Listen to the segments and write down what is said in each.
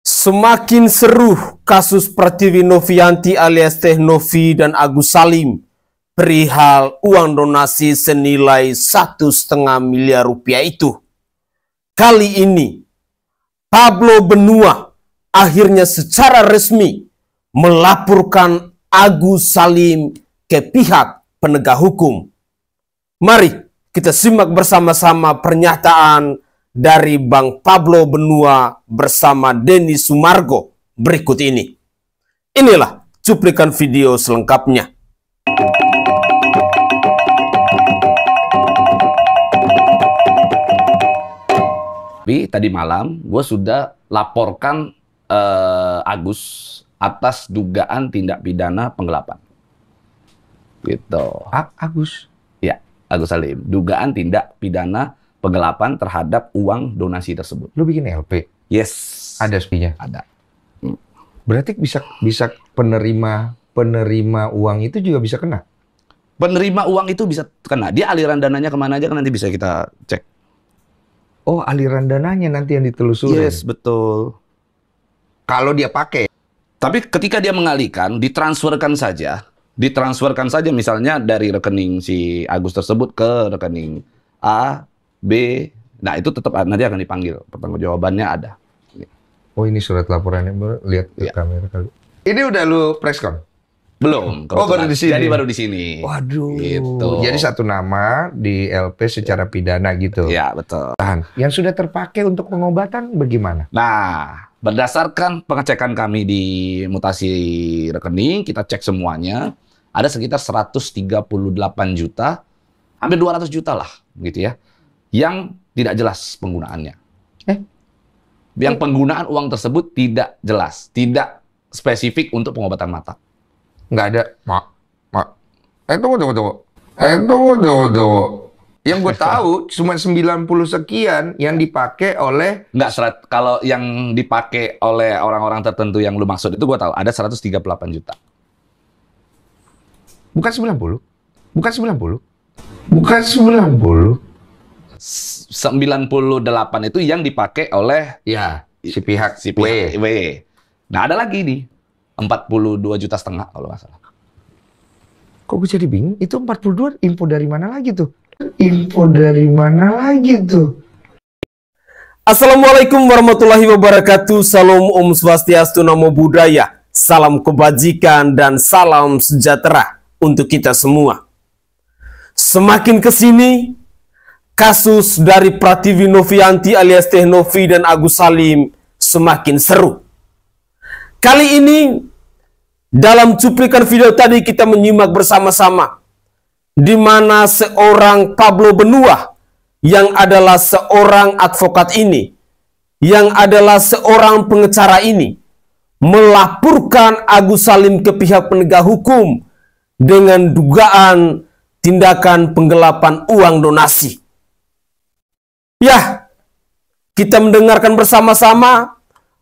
Semakin seru kasus Pratiwi Novianti alias Teh Novi dan Agus Salim perihal uang donasi senilai 1,5 miliar rupiah itu. Kali ini Pablo Benua akhirnya secara resmi melaporkan Agus Salim ke pihak penegak hukum. Mari kita simak bersama-sama pernyataan dari Bang Pablo Benua bersama Denny Sumargo berikut ini. Inilah cuplikan video selengkapnya. Tadi malam gue sudah laporkan Agus atas dugaan tindak pidana penggelapan. Gitu. Agus? Ya, Agus Salim. Dugaan tindak pidana penggelapan terhadap uang donasi tersebut. Lu bikin LP? Yes. Ada SP-nya? Ada. Berarti bisa penerima uang itu juga bisa kena? Penerima uang itu bisa kena. Dia aliran dananya kemana aja kan nanti bisa kita cek. Oh, aliran dananya nanti yang ditelusuri? Yes, betul. Kalau dia pakai? Tapi ketika dia mengalihkan, ditransferkan saja misalnya dari rekening si Agus tersebut ke rekening A, B, nah itu tetap nanti akan dipanggil. Pertanggungjawabannya ada. Oh, ini surat laporannya, lihat ke kamera kali. Ini udah lu preskon? Belum. Oh, baru di sini. Jadi baru di sini. Waduh. Gitu. Jadi satu nama di LP secara pidana gitu. Ya, betul. Yang sudah terpakai untuk pengobatan bagaimana? Nah, berdasarkan pengecekan kami di mutasi rekening, kita cek semuanya, ada sekitar 138 juta, hampir 200 juta lah, gitu ya, yang tidak jelas penggunaannya. Yang penggunaan uang tersebut tidak jelas, tidak spesifik untuk pengobatan mata. Nggak ada. Tunggu. Yang gue tahu cuma 90 sekian yang dipakai oleh... Nggak, kalau yang dipakai oleh orang-orang tertentu yang lu maksud itu gue tahu, ada 138 juta. Bukan 90? Bukan 90? Bukan 90? 98 itu yang dipakai oleh... Ya, si pihak W. Nah, ada lagi nih. 42,5 juta kalau nggak salah. Kok gue jadi bingung? Itu 42 info dari mana lagi tuh? Info dari mana lagi tuh? Assalamualaikum warahmatullahi wabarakatuh. Salam Om Swastiastu, Namo Buddhaya. Salam kebajikan dan salam sejahtera untuk kita semua. Semakin kesini, kasus dari Pratiwi Novianti alias Teh Novi dan Agus Salim semakin seru. Kali ini, dalam cuplikan video tadi kita menyimak bersama-sama di mana seorang Pablo Benua yang adalah seorang advokat ini, yang adalah seorang pengacara ini, melaporkan Agus Salim ke pihak penegak hukum dengan dugaan tindakan penggelapan uang donasi. Ya, kita mendengarkan bersama-sama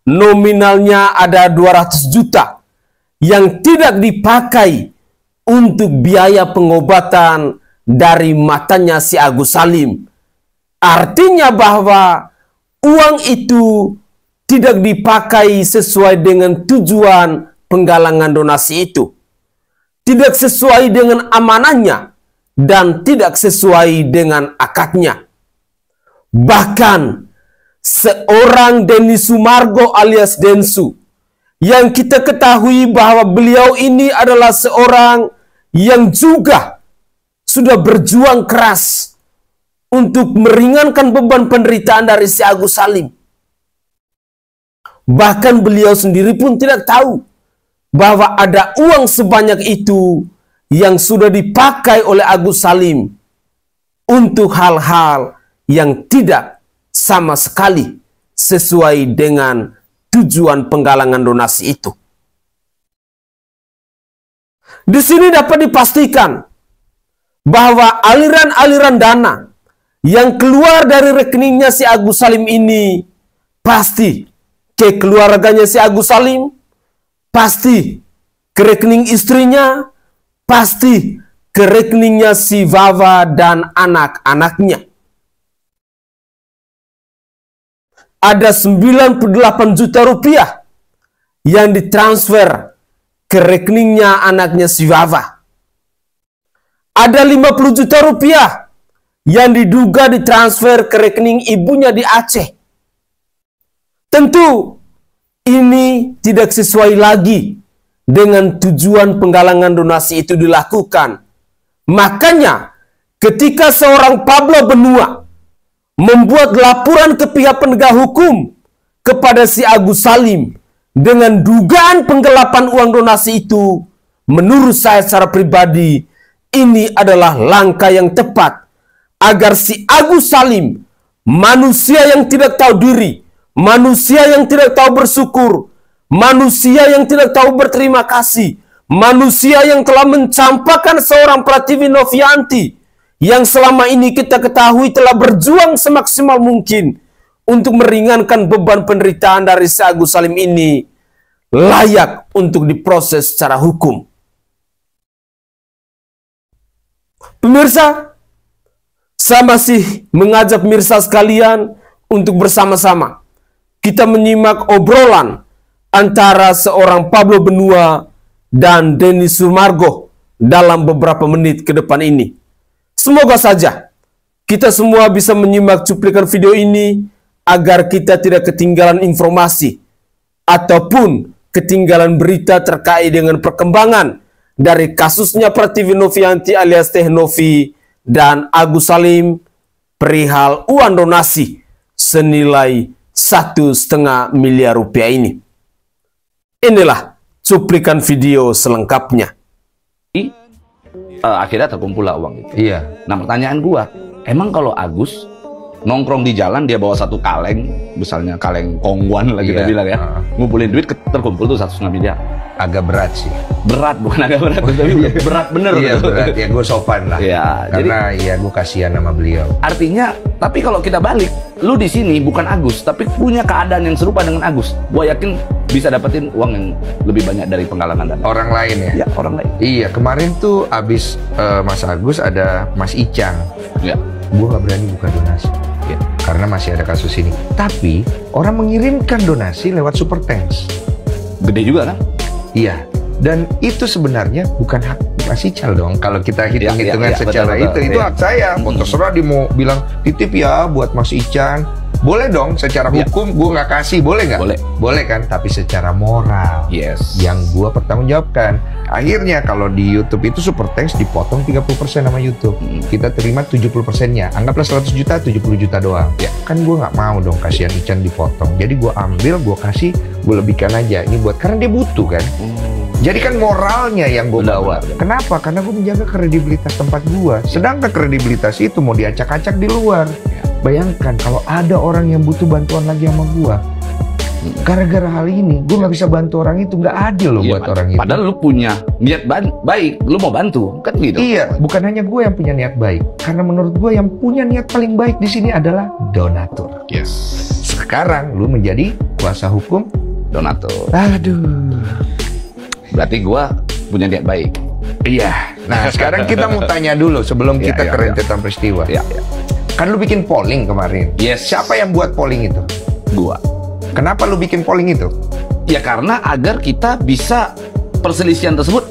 nominalnya ada 200 juta yang tidak dipakai untuk biaya pengobatan dari matanya si Agus Salim. Artinya bahwa uang itu tidak dipakai sesuai dengan tujuan penggalangan donasi itu. Tidak sesuai dengan amanahnya dan tidak sesuai dengan akadnya. Bahkan seorang Denny Sumargo alias Densu, yang kita ketahui bahwa beliau ini adalah seorang yang juga sudah berjuang keras untuk meringankan beban penderitaan dari si Agus Salim. Bahkan beliau sendiri pun tidak tahu bahwa ada uang sebanyak itu yang sudah dipakai oleh Agus Salim untuk hal-hal yang tidak sama sekali sesuai dengan tujuan penggalangan donasi itu. Di sini dapat dipastikan bahwa aliran-aliran dana yang keluar dari rekeningnya si Agus Salim ini pasti ke keluarganya si Agus Salim, pasti ke rekening istrinya, pasti ke rekeningnya si Vava dan anak-anaknya. ada 98 juta rupiah yang ditransfer ke rekeningnya anaknya si Wawa. Ada 50 juta rupiah yang diduga ditransfer ke rekening ibunya di Aceh. Tentu ini tidak sesuai lagi dengan tujuan penggalangan donasi itu dilakukan. Makanya ketika seorang Pablo Benua membuat laporan ke pihak penegak hukum kepada si Agus Salim dengan dugaan penggelapan uang donasi itu, menurut saya secara pribadi, ini adalah langkah yang tepat agar si Agus Salim, manusia yang tidak tahu diri, manusia yang tidak tahu bersyukur, manusia yang tidak tahu berterima kasih, manusia yang telah mencampakkan seorang Prativi Novianti yang selama ini kita ketahui telah berjuang semaksimal mungkin untuk meringankan beban penderitaan dari si Agus Salim ini, layak untuk diproses secara hukum. Pemirsa, saya masih mengajak pemirsa sekalian untuk bersama-sama kita menyimak obrolan antara seorang Pablo Benua dan Denny Sumargo dalam beberapa menit ke depan ini. Semoga saja kita semua bisa menyimak cuplikan video ini agar kita tidak ketinggalan informasi ataupun ketinggalan berita terkait dengan perkembangan dari kasusnya Prativi Novianti alias Teh Novi dan Agus Salim perihal uang donasi senilai 1,5 miliar rupiah ini. Inilah cuplikan video selengkapnya. Akhirnya terkumpul lah uang itu. Iya. Nah pertanyaan gua, emang kalau Agus nongkrong di jalan dia bawa satu kaleng, misalnya kaleng kongguan lah kita bilang ya, ngumpulin duit terkumpul tuh 1,5 miliar. Agak berat sih. Berat, bukan agak berat, tapi berat bener. Iya berat, ya gue sopan lah. Ya, karena ya gue kasihan sama beliau. Artinya, tapi kalau kita balik, lu di sini bukan Agus, tapi punya keadaan yang serupa dengan Agus. Gua yakin bisa dapetin uang yang lebih banyak dari penggalangan dana. Orang lain ya? Ya, orang lain. Iya, kemarin tuh abis Mas Agus ada Mas Icang. Ya. Gue gak berani buka donasi. Ya. Karena masih ada kasus ini. Tapi, orang mengirimkan donasi lewat Super Thanks. Gede juga kan? Iya. Dan itu sebenarnya bukan hak Mas Ical dong. Kalau kita hitung-hitungan secara betul, itu hak saya. Mau terserah dia mau bilang titip ya buat Mas Ican. Boleh dong, secara hukum gue nggak kasih, boleh nggak? Boleh. Boleh kan? Tapi secara moral, yes, yang gue pertanggungjawabkan. Akhirnya kalau di YouTube itu Super Thanks dipotong 30% sama YouTube. Kita terima 70%-nya. Anggaplah 100 juta, 70 juta doang. Ya. Kan gue nggak mau dong kasihan Ican dipotong. Jadi gue ambil, gue kasih, gue lebihkan aja. Ini buat, karena dia butuh kan. Jadi kan moralnya yang gue bawa. Benar. Kenapa? Karena gue menjaga kredibilitas tempat gue. Sedangkan kredibilitas itu mau diacak-acak di luar. Bayangkan kalau ada orang yang butuh bantuan lagi sama gue. Gara-gara hal ini, gue nggak bisa bantu orang itu. Nggak adil loh buat orang itu. Padahal lu punya niat baik, lu mau bantu, kan gitu. Iya, bukan hanya gue yang punya niat baik. Karena menurut gue yang punya niat paling baik di sini adalah donatur. Yes. Sekarang lu menjadi kuasa hukum donatur. Aduh. Berarti gue punya niat baik. Iya. Nah, sekarang kita mau tanya dulu sebelum kita ke rentetan peristiwa. Iya. Kan lu bikin polling kemarin. Yes. Siapa yang buat polling itu? Gua. Kenapa lu bikin polling itu? Ya karena agar kita bisa perselisihan tersebut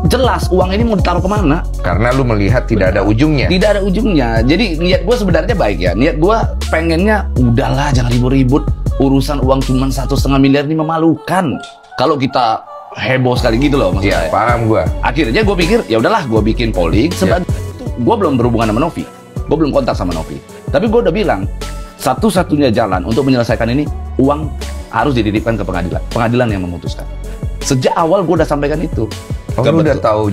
jelas uang ini mau ditaruh kemana. Karena lu melihat tidak ada ujungnya. Tidak ada ujungnya. Jadi niat gue sebenarnya baik ya. Niat gue pengennya udahlah jangan ribut-ribut. Urusan uang cuma 1,5 miliar ini memalukan. Kalau kita heboh sekali gitu loh maksudnya. Iya, paham gue. Akhirnya gue pikir ya udahlah gue bikin polling. Sebagai gue belum berhubungan sama Novi. Gue belum kontak sama Novi. Tapi gue udah bilang satu-satunya jalan untuk menyelesaikan ini, uang harus dititipkan ke pengadilan. Pengadilan yang memutuskan. Sejak awal gue udah sampaikan itu. Oh, lu udah tahu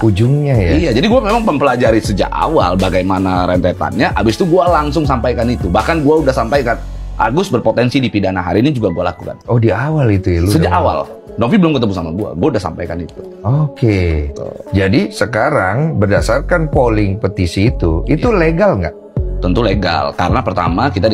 ujungnya ya? Iya, jadi gue memang mempelajari sejak awal bagaimana rentetannya. Abis itu gue langsung sampaikan itu. Bahkan gue udah sampaikan, Agus berpotensi dipidana. Hari ini juga gue lakukan. Oh, di awal itu ya? Lu sejak awal. Novi belum ketemu sama gue udah sampaikan itu. Oke. Jadi sekarang berdasarkan polling petisi itu legal nggak? Tentu legal, karena pertama kita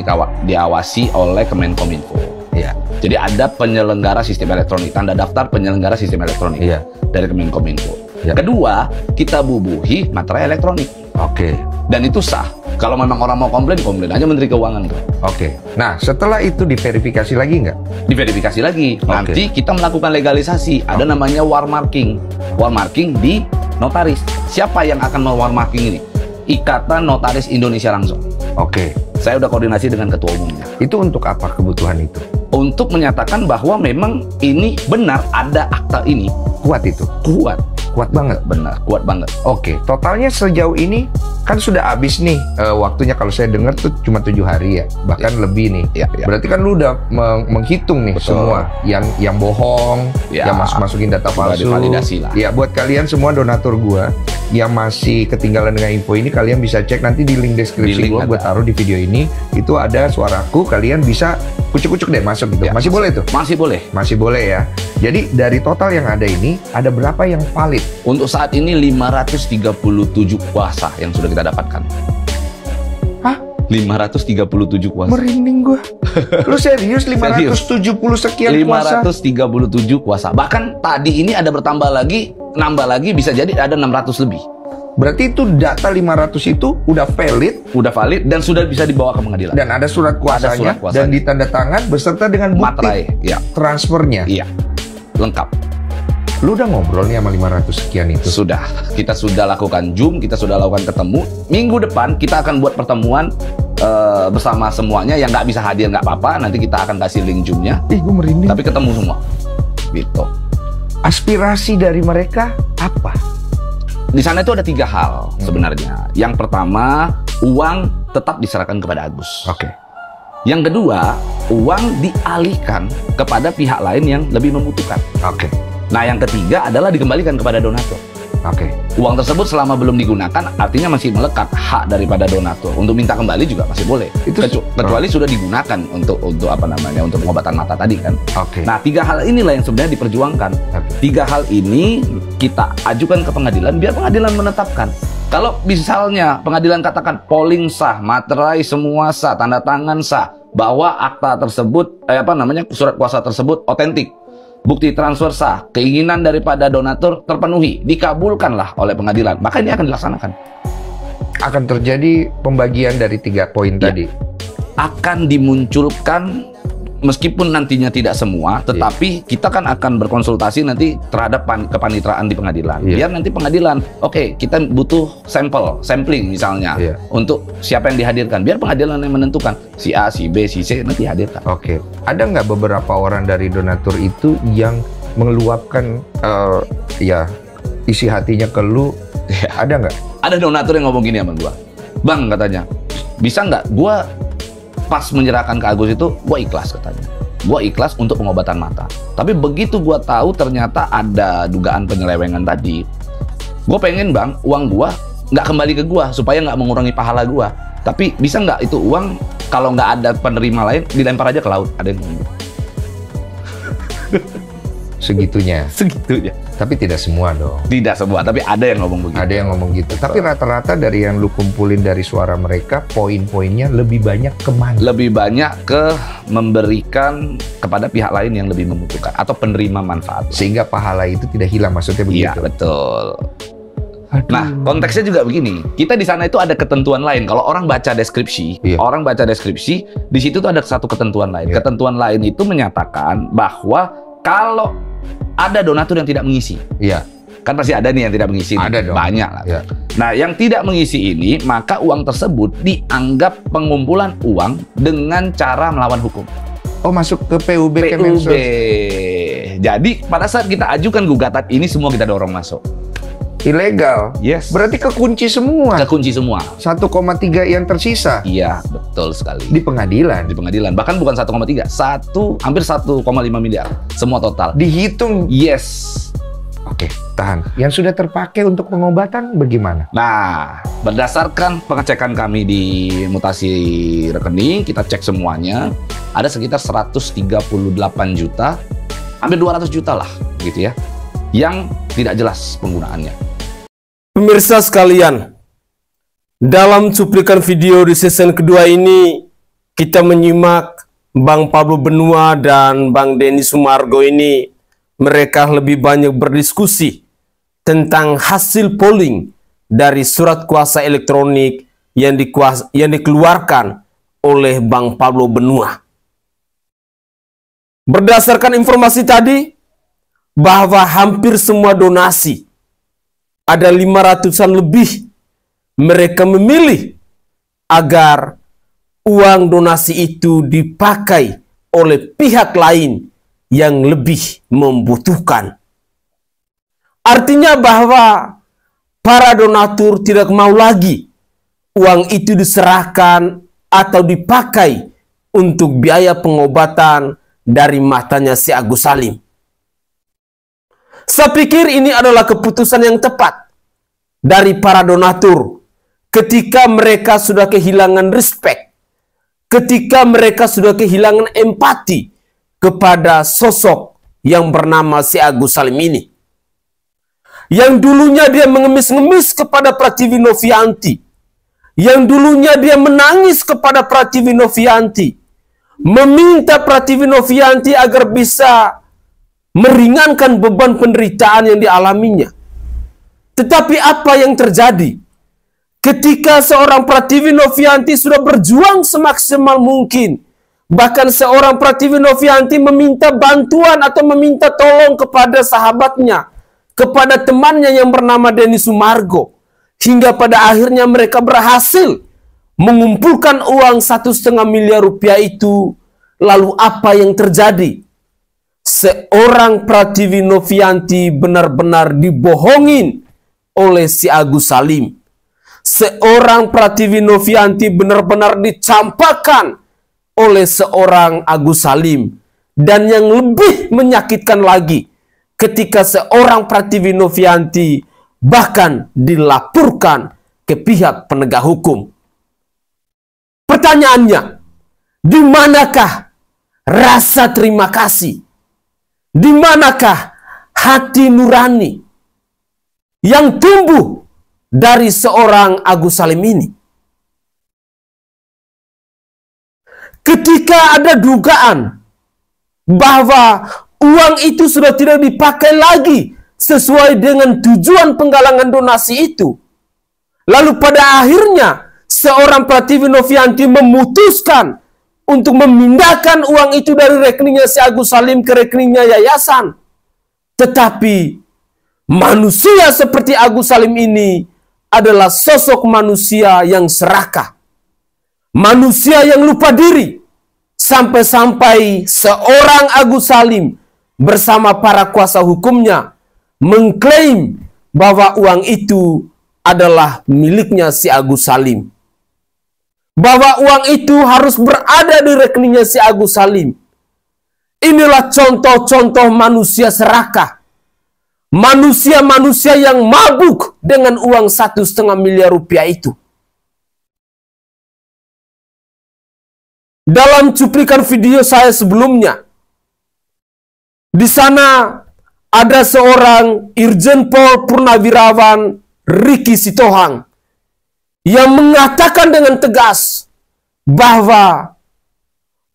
diawasi oleh Kemenkominfo. Iya. Jadi ada penyelenggara sistem elektronik, tanda daftar penyelenggara sistem elektronik. Iya. Dari Kemenkominfo. Iya. Kedua, kita bubuhi materai elektronik. Oke. Dan itu sah. Kalau memang orang mau komplain, komplain aja Menteri Keuangan tuh. Oke. Nah, setelah itu diverifikasi lagi nggak? Diverifikasi lagi. Nanti kita melakukan legalisasi. Ada namanya warmarking. Warmarking di notaris. Siapa yang akan mewarmarking ini? Ikatan Notaris Indonesia langsung. Oke. Saya udah koordinasi dengan ketua umumnya. Itu untuk apa kebutuhan itu? Untuk menyatakan bahwa memang ini benar ada akta ini. Kuat itu? Kuat. Kuat banget? Benar, kuat banget. Oke, totalnya sejauh ini kan sudah habis nih waktunya, kalau saya dengar tuh cuma 7 hari ya, bahkan lebih nih. Berarti kan lu udah menghitung nih. Betul. Semua yang bohong, yang masukin data palsu. Validasi lah. Ya, buat kalian semua donatur gua yang masih ketinggalan dengan info ini, kalian bisa cek nanti di link deskripsi gua taruh di video ini. Itu ada suaraku, kalian bisa kucuk-kucuk deh masuk gitu. Masih boleh tuh? Masih boleh. Masih boleh ya. Jadi dari total yang ada ini, ada berapa yang valid? Untuk saat ini 537 kuasa yang sudah kita dapatkan. Hah? 537 kuasa. Merinding gua. Lu serius 570 sekian kuasa? 537 kuasa. Bahkan tadi ini ada bertambah lagi, nambah lagi, bisa jadi ada 600 lebih. Berarti itu data 500 itu udah valid dan sudah bisa dibawa ke pengadilan. Dan ada surat kuasanya, dan ditanda tangan beserta dengan bukti materai, transfernya. Iya. Lengkap. Lu udah ngobrol nih sama 500 sekian itu? Sudah. Kita sudah lakukan Zoom, kita sudah lakukan ketemu. Minggu depan kita akan buat pertemuan bersama semuanya. Yang nggak bisa hadir nggak apa-apa, nanti kita akan kasih link Zoom-nya. Ih, gue merinding. Tapi ketemu semua. Gitu. Aspirasi dari mereka apa? Di sana itu ada 3 hal sebenarnya. Yang pertama, uang tetap diserahkan kepada Agus. Oke. Yang kedua, uang dialihkan kepada pihak lain yang lebih membutuhkan. Oke. Nah, yang ketiga adalah dikembalikan kepada donatur. Oke. Uang tersebut selama belum digunakan, artinya masih melekat hak daripada donatur. Untuk minta kembali juga masih boleh. Kecuali sudah digunakan untuk apa namanya, untuk pengobatan mata tadi kan. Oke. Nah, 3 hal inilah yang sebenarnya diperjuangkan. 3 hal ini kita ajukan ke pengadilan biar pengadilan menetapkan. Kalau misalnya pengadilan katakan polling sah, materai semua sah, tanda tangan sah, bahwa akta tersebut surat kuasa tersebut otentik, bukti transfer sah, keinginan daripada donatur terpenuhi, dikabulkanlah oleh pengadilan, maka ini akan dilaksanakan. Akan terjadi pembagian dari 3 poin tadi. Akan dimunculkan, meskipun nantinya tidak semua, tetapi kita kan akan berkonsultasi nanti terhadap kepanitraan di pengadilan. Biar nanti pengadilan, oke, kita butuh sampling misalnya, untuk siapa yang dihadirkan. Biar pengadilan yang menentukan, si A, si B, si C nanti hadirkan. Oke. Ada nggak beberapa orang dari donatur itu yang mengeluapkan isi hatinya ke lu? Ada nggak? Ada donatur yang ngomong gini sama gua, Bang, katanya, bisa nggak gua pas menyerahkan ke Agus itu, gue ikhlas katanya. Gue ikhlas untuk pengobatan mata. Tapi begitu gue tahu ternyata ada dugaan penyelewengan tadi, gue pengen, Bang, uang gue nggak kembali ke gue supaya nggak mengurangi pahala gue. Tapi bisa nggak itu uang kalau nggak ada penerima lain dilempar aja ke laut? Ada yang ngomong. Segitunya. Segitunya. Tapi tidak semua dong. Tidak semua, tapi ada yang ngomong begitu. Ada yang ngomong gitu. Tapi rata-rata dari yang lu kumpulin dari suara mereka, poin-poinnya lebih banyak kemana? Lebih banyak ke memberikan kepada pihak lain yang lebih membutuhkan atau penerima manfaat. Sehingga pahala itu tidak hilang, maksudnya begitu? Iya, betul. Nah, konteksnya juga begini. Kita di sana itu ada ketentuan lain. Kalau orang baca deskripsi, di situ tuh ada satu ketentuan lain. Ketentuan lain itu menyatakan bahwa kalau ada donatur yang tidak mengisi, kan pasti ada nih yang tidak mengisi. Ada dong. Banyak lah. Nah, yang tidak mengisi ini, maka uang tersebut dianggap pengumpulan uang dengan cara melawan hukum. Oh, masuk ke PUB Kemensos. Jadi pada saat kita ajukan gugatan ini, semua kita dorong masuk. Ilegal. Yes. Berarti kekunci semua. Kekunci semua. 1,3 yang tersisa. Iya, betul sekali. Di pengadilan. Di pengadilan. Bahkan bukan 1,3, hampir 1,5 miliar. Semua total. Dihitung. Yes. Oke, tahan. Yang sudah terpakai untuk pengobatan bagaimana? Nah, berdasarkan pengecekan kami di mutasi rekening, kita cek semuanya, ada sekitar 138 juta, hampir 200 juta lah, gitu ya, yang tidak jelas penggunaannya. Pemirsa sekalian, dalam cuplikan video di season kedua ini, kita menyimak Bang Pablo Benua dan Bang Denny Sumargo ini, mereka lebih banyak berdiskusi tentang hasil polling dari surat kuasa elektronik yang dikeluarkan oleh Bang Pablo Benua. Berdasarkan informasi tadi, bahwa hampir semua donasi, ada 500-an lebih, mereka memilih agar uang donasi itu dipakai oleh pihak lain yang lebih membutuhkan. Artinya bahwa para donatur tidak mau lagi uang itu diserahkan atau dipakai untuk biaya pengobatan dari matanya si Agus Salim. Saya pikir ini adalah keputusan yang tepat dari para donatur ketika mereka sudah kehilangan respect, ketika mereka sudah kehilangan empati kepada sosok yang bernama si Agus Salim ini. Yang dulunya dia mengemis-ngemis kepada Pratiwi Novianti, yang dulunya dia menangis kepada Pratiwi Novianti, meminta Pratiwi Novianti agar bisa meringankan beban penderitaan yang dialaminya. Tetapi apa yang terjadi ketika seorang Pratiwi Novianti sudah berjuang semaksimal mungkin, bahkan seorang Pratiwi Novianti meminta bantuan atau meminta tolong kepada sahabatnya, kepada temannya yang bernama Denny Sumargo, hingga pada akhirnya mereka berhasil mengumpulkan uang 1,5 miliar rupiah itu. Lalu apa yang terjadi? Seorang Pratiwi Novianti benar-benar dibohongin oleh si Agus Salim. Seorang Pratiwi Novianti benar-benar dicampakkan oleh seorang Agus Salim. Dan yang lebih menyakitkan lagi, ketika seorang Pratiwi Novianti bahkan dilaporkan ke pihak penegak hukum. Pertanyaannya, di manakah rasa terima kasih? Di manakah hati nurani yang tumbuh dari seorang Agus Salim ini? Ketika ada dugaan bahwa uang itu sudah tidak dipakai lagi sesuai dengan tujuan penggalangan donasi itu, lalu pada akhirnya seorang Pratiwi Novianti memutuskan untuk memindahkan uang itu dari rekeningnya si Agus Salim ke rekeningnya yayasan. Tetapi manusia seperti Agus Salim ini adalah sosok manusia yang serakah, manusia yang lupa diri, sampai-sampai seorang Agus Salim bersama para kuasa hukumnya mengklaim bahwa uang itu adalah miliknya si Agus Salim, bahwa uang itu harus berada di rekeningnya si Agus Salim. Inilah contoh-contoh manusia serakah, manusia-manusia yang mabuk dengan uang 1,5 miliar rupiah itu. Dalam cuplikan video saya sebelumnya, di sana ada seorang Irjen Pol Purnawirawan Riki Sitohang yang mengatakan dengan tegas bahwa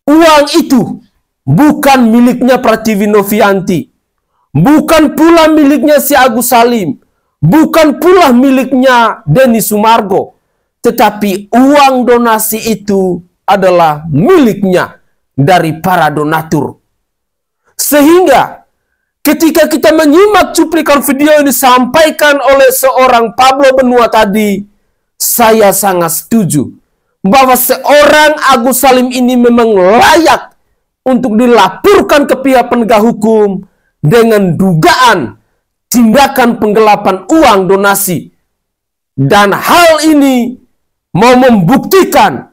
uang itu bukan miliknya Pratiwi Novianti, bukan pula miliknya si Agus Salim, bukan pula miliknya Denny Sumargo, tetapi uang donasi itu adalah miliknya dari para donatur. Sehingga ketika kita menyimak cuplikan video yang disampaikan oleh seorang Pablo Benua tadi, saya sangat setuju bahwa seorang Agus Salim ini memang layak untuk dilaporkan ke pihak penegak hukum dengan dugaan tindakan penggelapan uang donasi. Dan hal ini mau membuktikan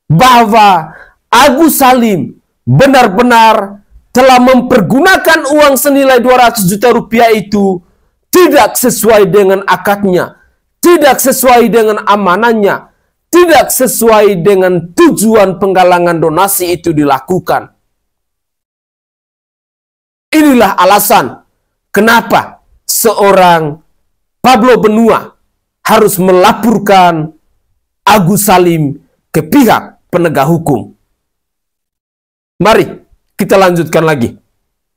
bahwa Agus Salim benar-benar telah mempergunakan uang senilai 200 juta rupiah itu tidak sesuai dengan akadnya, tidak sesuai dengan amanannya, tidak sesuai dengan tujuan penggalangan donasi itu dilakukan. Inilah alasan kenapa seorang Pablo Benua harus melaporkan Agus Salim ke pihak penegak hukum. Mari kita lanjutkan lagi.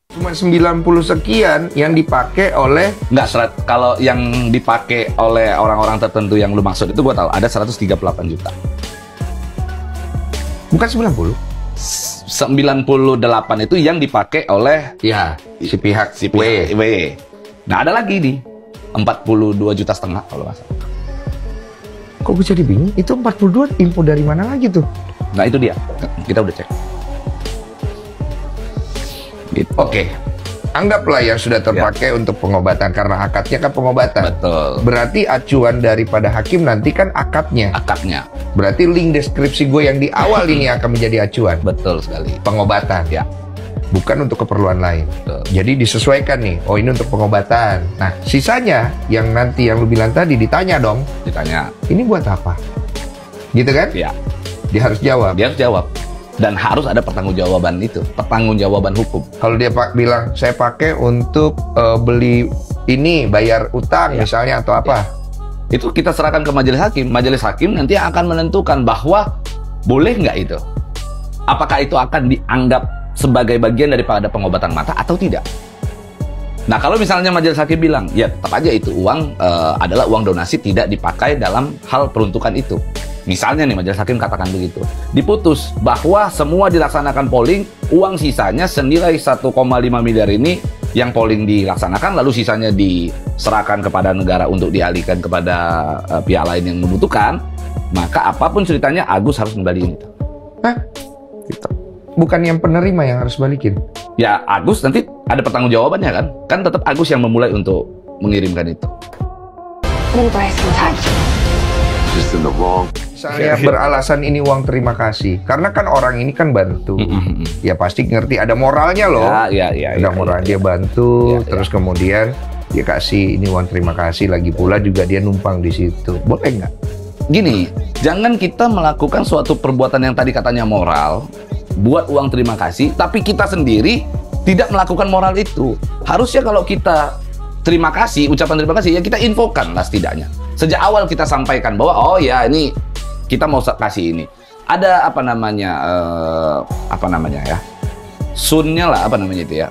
Cuma 90 sekian yang dipakai oleh... Enggak, kalau yang dipakai oleh orang-orang tertentu yang lu maksud itu gue tahu ada 138 juta. Bukan 90? 98 itu yang dipakai oleh Ya, si pihak W. Nah, ada lagi nih 42 juta setengah kalau nggak salah. Kok gue jadi bingung? Itu 42 info dari mana lagi tuh? Nah, itu dia. Kita udah cek. Gitu. Oke. Anggaplah yang sudah terpakai untuk pengobatan, karena akadnya kan pengobatan. Betul. Berarti acuan daripada hakim nanti kan akadnya. Akadnya. Berarti link deskripsi gue yang di awal ini akan menjadi acuan. Betul sekali. Pengobatan. Ya. Bukan untuk keperluan lain. Betul. Jadi disesuaikan nih. Oh, ini untuk pengobatan. Nah, sisanya yang nanti yang lu bilang tadi ditanya dong. Ditanya. Ini buat apa? Gitu kan? Ya. Dia harus jawab. Dia harus jawab. Dan harus ada pertanggungjawaban itu, pertanggungjawaban hukum. Kalau dia bilang saya pakai untuk beli ini, bayar utang misalnya atau apa? Itu kita serahkan ke majelis hakim. Majelis hakim nanti akan menentukan bahwa boleh nggak itu. Apakah itu akan dianggap sebagai bagian daripada pengobatan mata atau tidak? Nah, kalau misalnya majelis hakim bilang, ya tetap aja itu uang adalah uang donasi, tidak dipakai dalam hal peruntukan itu. Misalnya nih majelis hakim katakan begitu, diputus bahwa semua dilaksanakan polling, uang sisanya senilai 1,5 miliar ini yang polling dilaksanakan, lalu sisanya diserahkan kepada negara untuk dialihkan kepada pihak lain yang membutuhkan, maka apapun ceritanya Agus harus kembaliin itu. Hah? Gitu. Bukan yang penerima yang harus balikin? Ya Agus nanti ada pertanggungjawabannya kan? Kan tetap Agus yang memulai untuk mengirimkan itu. Just in the wrong. Misalnya beralasan ini uang terima kasih, karena kan orang ini kan bantu, ya pasti ngerti ada moralnya loh, ada moral dia bantu, terus kemudian dia kasih ini uang terima kasih, lagi pula juga dia numpang di situ, boleh nggak? Gini, jangan kita melakukan suatu perbuatan yang tadi katanya moral, buat uang terima kasih, tapi kita sendiri tidak melakukan moral itu. Harusnya kalau kita terima kasih, ucapan terima kasih, ya kita infokan lah setidaknya. Sejak awal kita sampaikan bahwa oh ya ini kita mau kasih ini. Ada apa namanya ya? Sunnya lah apa namanya itu ya?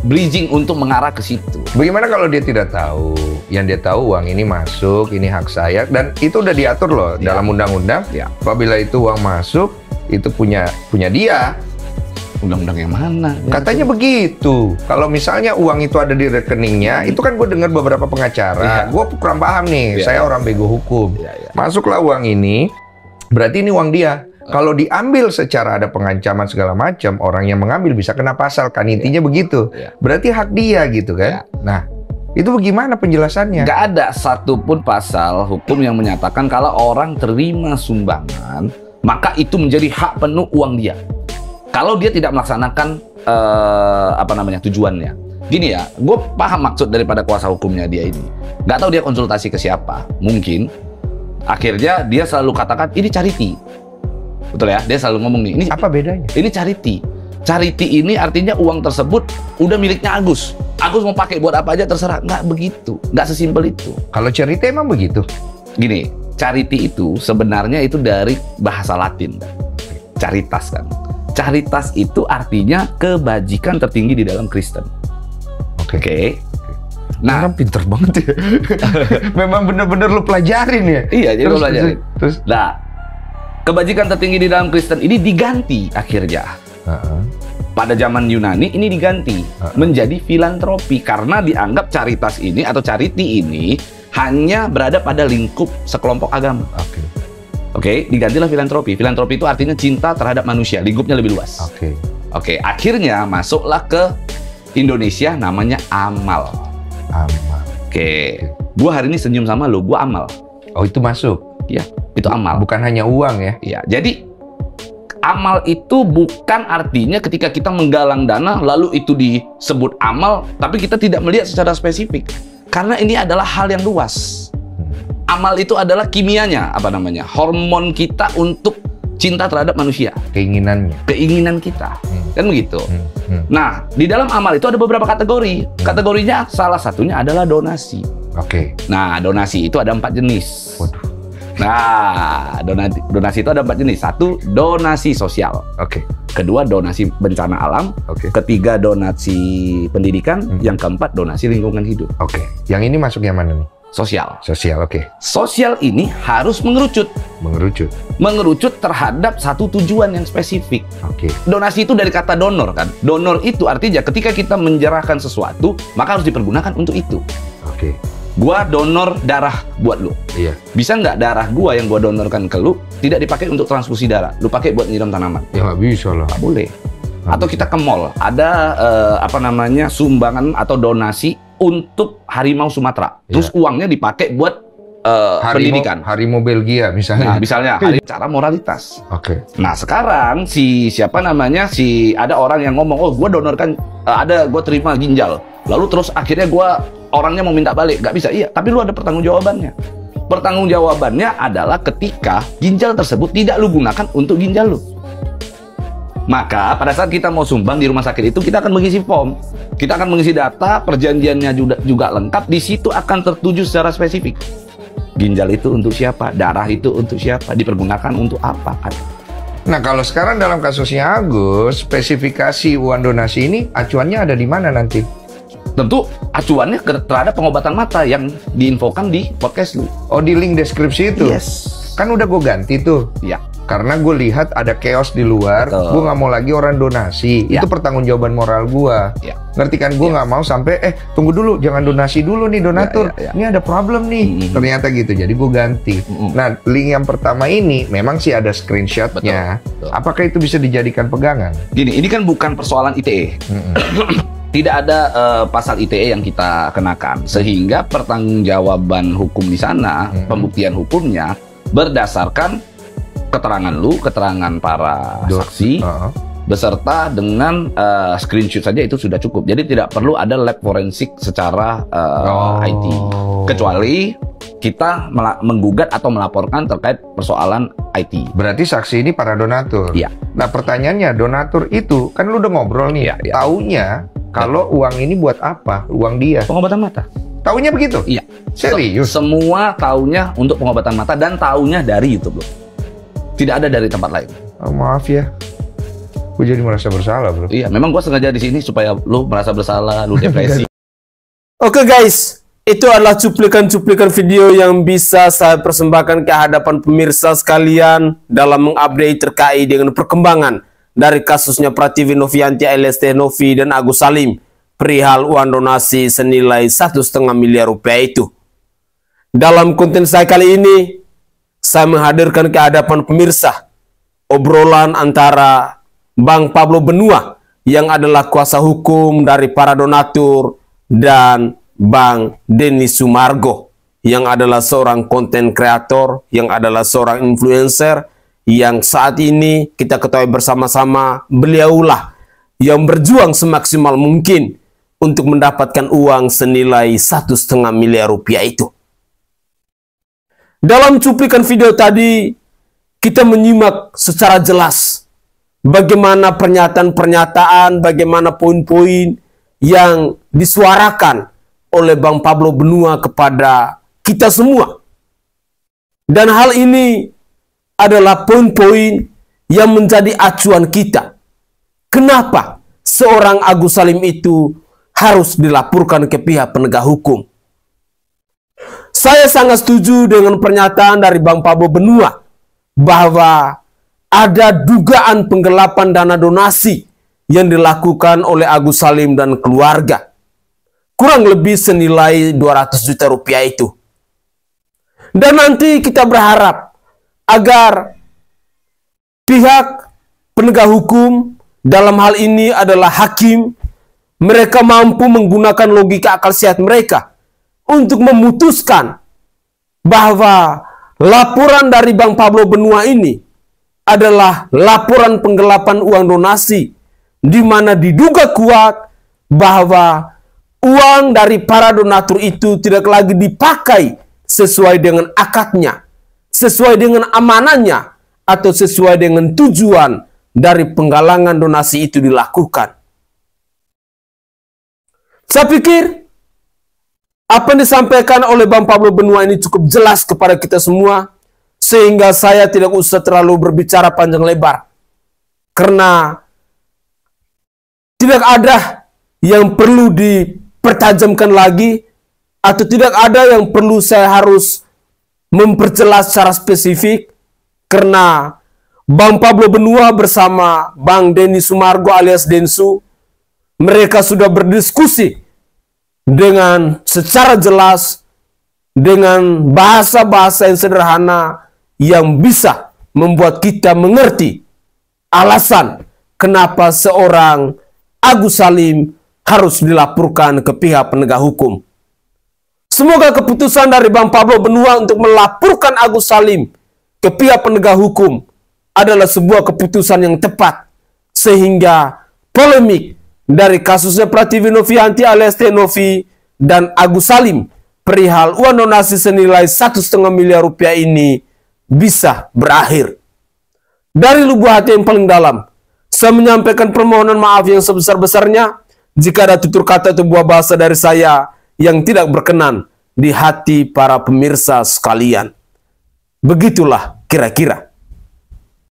Bridging untuk mengarah ke situ. Bagaimana kalau dia tidak tahu? Yang dia tahu uang ini masuk, ini hak saya, dan itu udah diatur loh dalam undang-undang. Apabila itu uang masuk, itu punya dia. Undang-undang yang mana? Katanya begitu. Kalau misalnya uang itu ada di rekeningnya, itu kan gue dengar beberapa pengacara. Gue kurang paham nih, saya orang bego hukum. Masuklah uang ini, berarti ini uang dia. Kalau diambil secara ada pengancaman segala macam, orang yang mengambil bisa kena pasal kan, intinya begitu. Berarti hak dia gitu kan. Nah, itu bagaimana penjelasannya? Nggak ada satupun pasal hukum yang menyatakan kalau orang terima sumbangan, maka itu menjadi hak penuh uang dia. Kalau dia tidak melaksanakan tujuannya. Gini ya, gue paham maksud daripada kuasa hukumnya dia ini. Nggak tahu dia konsultasi ke siapa. Mungkin akhirnya dia selalu katakan ini charity. Betul ya? Dia selalu ngomong nih, ini apa bedanya? Ini charity. Charity ini artinya uang tersebut udah miliknya Agus. Agus mau pakai buat apa aja terserah. Nggak begitu. Nggak sesimpel itu. Kalau charity emang begitu? Gini, charity itu sebenarnya itu dari bahasa Latin. Caritas kan. Caritas itu artinya kebajikan tertinggi di dalam Kristen. Oke. Nah, orang pinter banget ya. Memang bener-bener lu pelajarin ya? Iya, jadi lu pelajarin. Terus? Nah, kebajikan tertinggi di dalam Kristen ini diganti akhirnya. Pada zaman Yunani ini diganti menjadi filantropi karena dianggap caritas ini atau charity ini hanya berada pada lingkup sekelompok agama. Oke, digantilah filantropi. Filantropi itu artinya cinta terhadap manusia, lingkupnya lebih luas. Oke, akhirnya masuklah ke Indonesia namanya amal. Oke, gua hari ini senyum sama lu, gua amal. Oh, itu masuk? Iya, itu amal. Bukan hanya uang ya? Iya, jadi amal itu bukan artinya ketika kita menggalang dana lalu itu disebut amal, tapi kita tidak melihat secara spesifik. Karena ini adalah hal yang luas. Amal itu adalah kimianya, hormon kita untuk cinta terhadap manusia. Keinginan kita. Kan begitu. Nah, di dalam amal itu ada beberapa kategori. Kategorinya salah satunya adalah donasi. Nah, donasi itu ada 4 jenis. Nah, donasi itu ada 4 jenis. 1, donasi sosial. kedua donasi bencana alam, Oke. ketiga donasi pendidikan, yang keempat donasi lingkungan hidup. Oke. Yang ini masuk yang mana nih? Sosial. Sosial, oke. Sosial ini harus mengerucut Mengerucut. terhadap satu tujuan yang spesifik. Oke. Donasi itu dari kata donor kan. Donor itu artinya ketika kita menyerahkan sesuatu, maka harus dipergunakan untuk itu. Oke. Gua donor darah buat lu. Iya. Bisa nggak darah gua yang gua donorkan ke lu tidak dipakai untuk transfusi darah? Lu pakai buat nyiram tanaman? Ya nggak bisa lah. Nggak boleh. Atau kita ke mall, ada sumbangan atau donasi untuk harimau Sumatera. Terus uangnya dipakai buat pendidikan. Harimau Belgia misalnya. Nah, misalnya cara moralitas. Oke. Nah, sekarang ada orang yang ngomong, "Oh, gua donorkan gua terima ginjal." Lalu terus akhirnya orangnya mau minta balik. Nggak bisa. Iya, tapi lu ada pertanggungjawabannya. Pertanggungjawabannya adalah ketika ginjal tersebut tidak lu gunakan untuk ginjal lu. Maka pada saat kita mau sumbang di rumah sakit itu, kita akan mengisi form. Kita akan mengisi data, perjanjiannya juga lengkap. Di situ akan tertuju secara spesifik. Ginjal itu untuk siapa? Darah itu untuk siapa? Dipergunakan untuk apa? Nah, kalau sekarang dalam kasusnya Agus, spesifikasi uang donasi ini acuannya ada di mana nanti? Tentu acuannya terhadap pengobatan mata yang diinfokan di podcast lu. Oh, di link deskripsi itu? Yes. Kan udah gue ganti tuh. Ya. Karena gue lihat ada chaos di luar, Betul. gue nggak mau lagi orang donasi. Ya. Itu pertanggungjawaban moral gue. Ya. Ngerti kan? Gue nggak mau sampai, tunggu dulu, jangan donasi dulu nih donatur. Ya. Ini ada problem nih. Ternyata gitu, jadi gue ganti. Nah, link yang pertama ini memang sih ada screenshotnya. Betul. Apakah itu bisa dijadikan pegangan? Gini, ini kan bukan persoalan ITE. Tidak ada pasal ITE yang kita kenakan, sehingga pertanggungjawaban hukum di sana, pembuktian hukumnya berdasarkan keterangan lu, keterangan para saksi, beserta dengan screenshot saja itu sudah cukup. Jadi tidak perlu ada lab forensik secara IT, kecuali kita menggugat atau melaporkan terkait persoalan IT. Berarti saksi ini para donatur. Iya. Nah, pertanyaannya, donatur itu kan lu udah ngobrol nih, Iya. taunya kalau uang ini buat apa? Uang dia. Pengobatan mata. Taunya begitu? Iya. Serius? Semua taunya untuk pengobatan mata dan taunya dari YouTube, bro. Tidak ada dari tempat lain. Oh, maaf ya. Gue jadi merasa bersalah, bro. Iya, memang gua sengaja di sini supaya lu merasa bersalah, lu depresi. Oke guys, itu adalah cuplikan-cuplikan video yang bisa saya persembahkan ke hadapan pemirsa sekalian dalam mengupdate terkait dengan perkembangan dari kasusnya Prativi Novianti alias Teh Novi dan Agus Salim perihal uang donasi senilai 1,5 miliar rupiah itu. Dalam konten saya kali ini, saya menghadirkan ke hadapan pemirsa obrolan antara Bang Pablo Benua yang adalah kuasa hukum dari para donatur dan Bang Denny Sumargo yang adalah seorang konten kreator, yang adalah seorang influencer yang saat ini kita ketahui bersama-sama beliaulah yang berjuang semaksimal mungkin untuk mendapatkan uang senilai 1,5 miliar rupiah itu. Dalam cuplikan video tadi, kita menyimak secara jelas bagaimana pernyataan-pernyataan, bagaimana poin-poin yang disuarakan oleh Bang Pablo Benua kepada kita semua. Dan hal ini adalah poin-poin yang menjadi acuan kita. Kenapa seorang Agus Salim itu harus dilaporkan ke pihak penegak hukum? Saya sangat setuju dengan pernyataan dari Bang Pablo Benua bahwa ada dugaan penggelapan dana donasi yang dilakukan oleh Agus Salim dan keluarga. Kurang lebih senilai 200 juta rupiah itu. Dan nanti kita berharap agar pihak penegak hukum, dalam hal ini adalah hakim, mereka mampu menggunakan logika akal sehat mereka untuk memutuskan bahwa laporan dari Bang Pablo Benua ini adalah laporan penggelapan uang donasi, di mana diduga kuat bahwa uang dari para donatur itu tidak lagi dipakai sesuai dengan akadnya, sesuai dengan amanahnya, atau sesuai dengan tujuan dari penggalangan donasi itu dilakukan. Saya pikir apa yang disampaikan oleh Bang Pablo Benua ini cukup jelas kepada kita semua, sehingga saya tidak usah terlalu berbicara panjang lebar. Karena tidak ada yang perlu dipertajamkan lagi, atau tidak ada yang perlu saya harus memperjelas secara spesifik, karena Bang Pablo Benua bersama Bang Denny Sumargo alias Densu, mereka sudah berdiskusi dengan secara jelas, dengan bahasa-bahasa yang sederhana yang bisa membuat kita mengerti alasan kenapa seorang Agus Salim harus dilaporkan ke pihak penegak hukum. Semoga keputusan dari Bang Pablo Benua untuk melaporkan Agus Salim ke pihak penegak hukum adalah sebuah keputusan yang tepat, sehingga polemik dari kasusnya Prativi Novianti alias Tenovi dan Agus Salim perihal uang donasi senilai 1,5 miliar rupiah ini bisa berakhir. Dari lubuk hati yang paling dalam, saya menyampaikan permohonan maaf yang sebesar-besarnya jika ada tutur kata atau buah bahasa dari saya yang tidak berkenan di hati para pemirsa sekalian. Begitulah kira-kira.